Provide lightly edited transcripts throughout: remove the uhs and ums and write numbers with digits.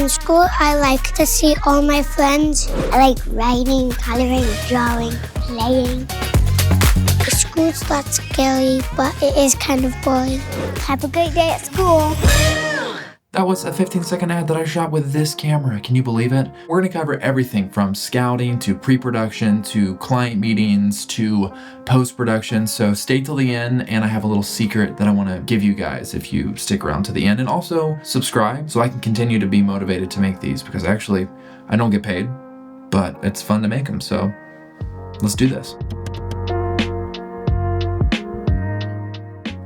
In school, I like to see all my friends. I like writing, coloring, drawing, playing. School's not scary, but it is kind of boring. Have a great day at school. That was a 15-second ad that I shot with this camera. Can you believe it? We're gonna cover everything from scouting to pre-production to client meetings to post-production. So stay till the end, and I have a little secret that I wanna give you guys if you stick around to the end. And also subscribe so I can continue to be motivated to make these, because actually I don't get paid, but it's fun to make them. So let's do this.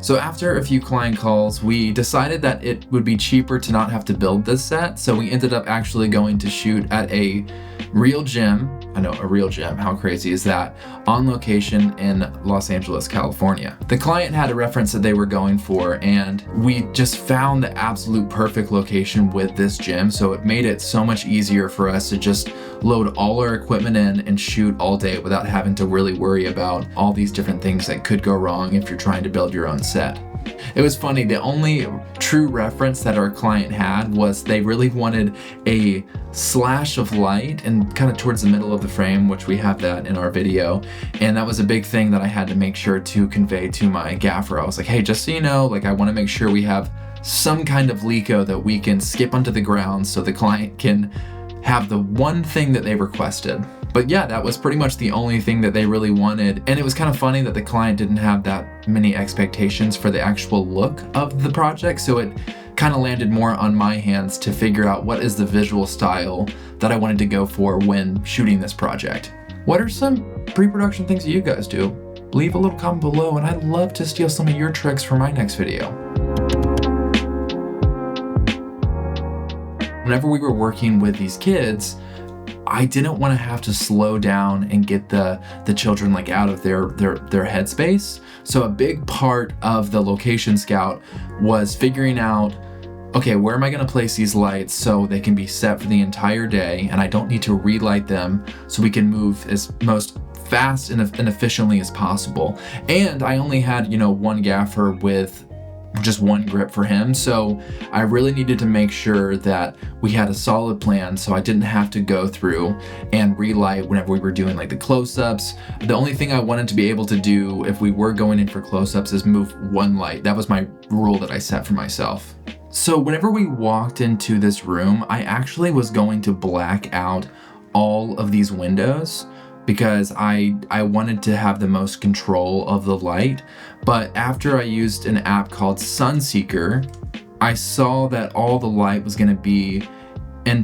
So after a few client calls, we decided that it would be cheaper to not have to build this set. So we ended up actually going to shoot at a real gym. I know, a real gym, how crazy is that? On location in Los Angeles, California. The client had a reference that they were going for, and we just found the absolute perfect location with this gym. So it made it so much easier for us to just load all our equipment in and shoot all day without having to really worry about all these different things that could go wrong if you're trying to build your own set. It was funny, the only true reference that our client had was they really wanted a slash of light and kind of towards the middle of the frame, which we have that in our video. And that was a big thing that I had to make sure to convey to my gaffer. I was like, hey, just so you know, like, I want to make sure we have some kind of Leco that we can skip onto the ground so the client can have the one thing that they requested. But yeah, that was pretty much the only thing that they really wanted. And it was kind of funny that the client didn't have that many expectations for the actual look of the project. So it kind of landed more on my hands to figure out what is the visual style that I wanted to go for when shooting this project. What are some pre-production things that you guys do? Leave a little comment below, and I'd love to steal some of your tricks for my next video. Whenever we were working with these kids, I didn't want to have to slow down and get the children like out of their headspace. So a big part of the location scout was figuring out, okay, where am I going to place these lights so they can be set for the entire day and I don't need to relight them, so we can move as most fast and efficiently as possible. And I only had, one gaffer with just one grip for him, so I really needed to make sure that we had a solid plan so I didn't have to go through and relight whenever we were doing like the close-ups. The only thing I wanted to be able to do if we were going in for close-ups is move one light. That was my rule that I set for myself. So whenever we walked into this room, I actually was going to black out all of these windows because I wanted to have the most control of the light. But after I used an app called Sunseeker, I saw that all the light was gonna be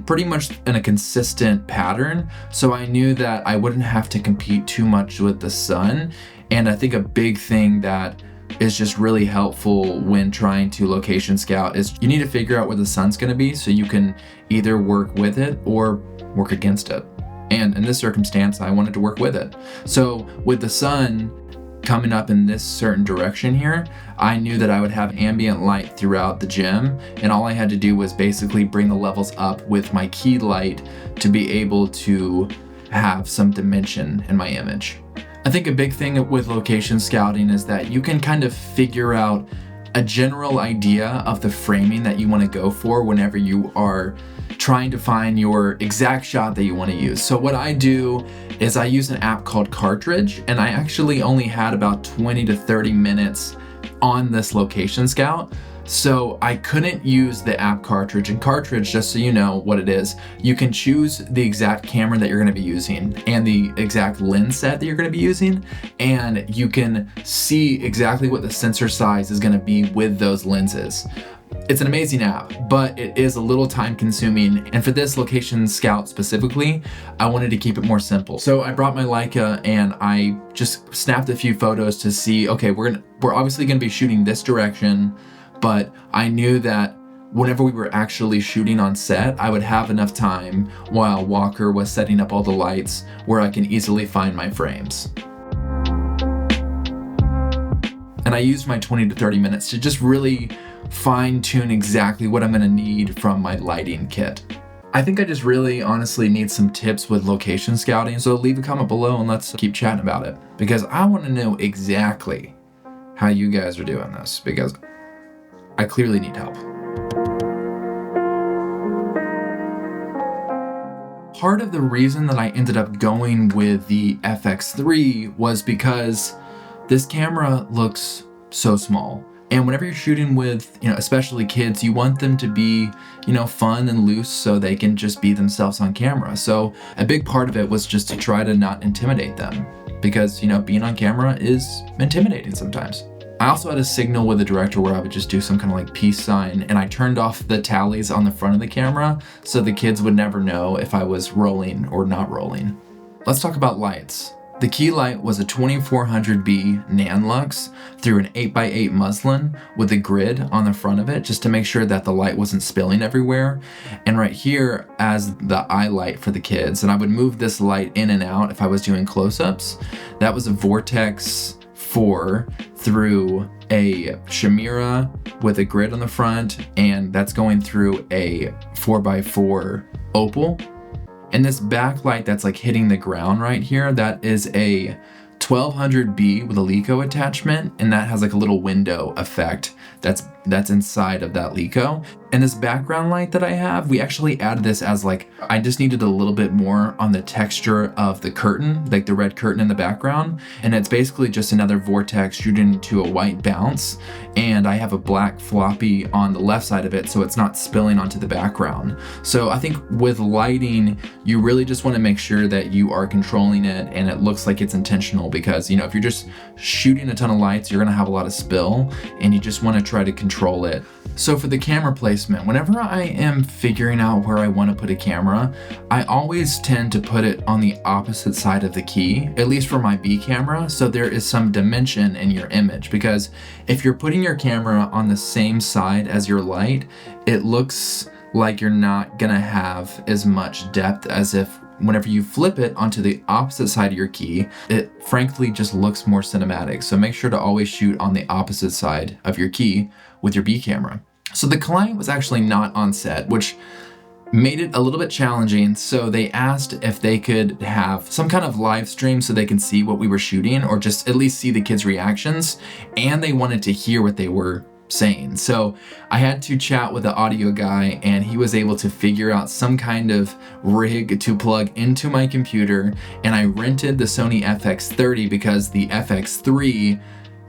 pretty much in a consistent pattern. So I knew that I wouldn't have to compete too much with the sun. And I think a big thing that is just really helpful when trying to location scout is you need to figure out where the sun's gonna be so you can either work with it or work against it. And in this circumstance, I wanted to work with it. So with the sun coming up in this certain direction here, I knew that I would have ambient light throughout the gym, and all I had to do was basically bring the levels up with my key light to be able to have some dimension in my image. I think a big thing with location scouting is that you can kind of figure out a general idea of the framing that you want to go for whenever you are trying to find your exact shot that you want to use. So what I do is I use an app called Cartridge, and I actually only had about 20 to 30 minutes on this location scout. So I couldn't use the app Cartridge. And Cartridge, just so you know what it is, you can choose the exact camera that you're going to be using and the exact lens set that you're going to be using, and you can see exactly what the sensor size is going to be with those lenses. It's an amazing app, but it is a little time consuming. And for this location scout specifically, I wanted to keep it more simple. So I brought my Leica and I just snapped a few photos to see, okay, we're obviously going to be shooting this direction, but I knew that whenever we were actually shooting on set, I would have enough time while Walker was setting up all the lights where I can easily find my frames. And I used my 20 to 30 minutes to just really fine tune exactly what I'm gonna need from my lighting kit. I think I just really honestly need some tips with location scouting, so leave a comment below and let's keep chatting about it, because I wanna know exactly how you guys are doing this, because I clearly need help. part of the reason that I ended up going with the FX3 was because this camera looks so small. And whenever you're shooting with, especially kids, you want them to be, fun and loose so they can just be themselves on camera. So a big part of it was just to try to not intimidate them because, being on camera is intimidating sometimes. I also had a signal with the director where I would just do some kind of like peace sign, and I turned off the tallies on the front of the camera so the kids would never know if I was rolling or not rolling. Let's talk about lights. The key light was a 2400B Nanlux through an 8x8 muslin with a grid on the front of it just to make sure that the light wasn't spilling everywhere. And right here as the eye light for the kids, and I would move this light in and out if I was doing close-ups. That was a Vortex 4 through a Chimera with a grid on the front, and that's going through a 4x4 Opal. And this backlight that's like hitting the ground right here, that is a 1200B with a Leco attachment, and that has like a little window effect that's inside of that Leco. And this background light that I have, we actually added this as like, I just needed a little bit more on the texture of the curtain, like the red curtain in the background. And it's basically just another Vortex shooting into a white bounce. And I have a black floppy on the left side of it, so it's not spilling onto the background. So I think with lighting, you really just want to make sure that you are controlling it and it looks like it's intentional, because if you're just shooting a ton of lights, you're gonna have a lot of spill, and you just want to try to control it. So for the camera placement, whenever I am figuring out where I want to put a camera, I always tend to put it on the opposite side of the key, at least for my B camera, so there is some dimension in your image. Because if you're putting your camera on the same side as your light, it looks like you're not gonna have as much depth as if whenever you flip it onto the opposite side of your key, it frankly just looks more cinematic. So make sure to always shoot on the opposite side of your key with your B camera. So the client was actually not on set, which made it a little bit challenging. So they asked if they could have some kind of live stream so they can see what we were shooting, or just at least see the kids' reactions. And they wanted to hear what they were saying. So I had to chat with the audio guy, and he was able to figure out some kind of rig to plug into my computer. And I rented the Sony FX3 because the FX3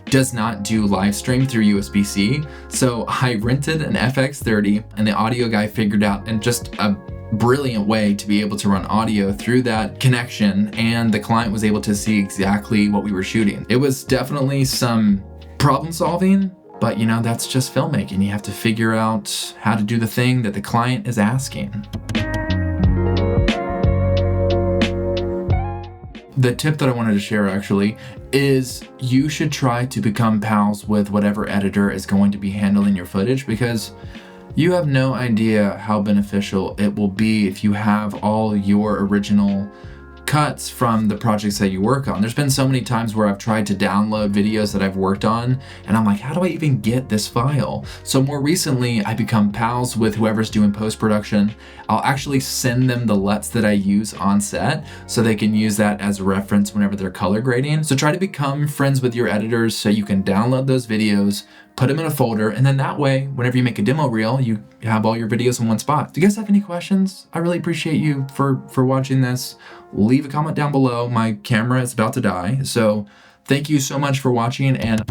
does not do live stream through USB-C. So I rented an FX3, and the audio guy figured out in just a brilliant way to be able to run audio through that connection, and the client was able to see exactly what we were shooting. It was definitely some problem solving, but that's just filmmaking. You have to figure out how to do the thing that the client is asking. The tip that I wanted to share actually is you should try to become pals with whatever editor is going to be handling your footage, because you have no idea how beneficial it will be if you have all your original cuts from the projects that you work on. There's been so many times where I've tried to download videos that I've worked on, and I'm like, how do I even get this file? So more recently, I become pals with whoever's doing post-production. I'll actually send them the LUTs that I use on set so they can use that as a reference whenever they're color grading. So try to become friends with your editors so you can download those videos, put them in a folder, and then that way, whenever you make a demo reel, you have all your videos in one spot. Do you guys have any questions? I really appreciate you for watching this. Leave a comment down below. My camera is about to die. So thank you so much for watching, and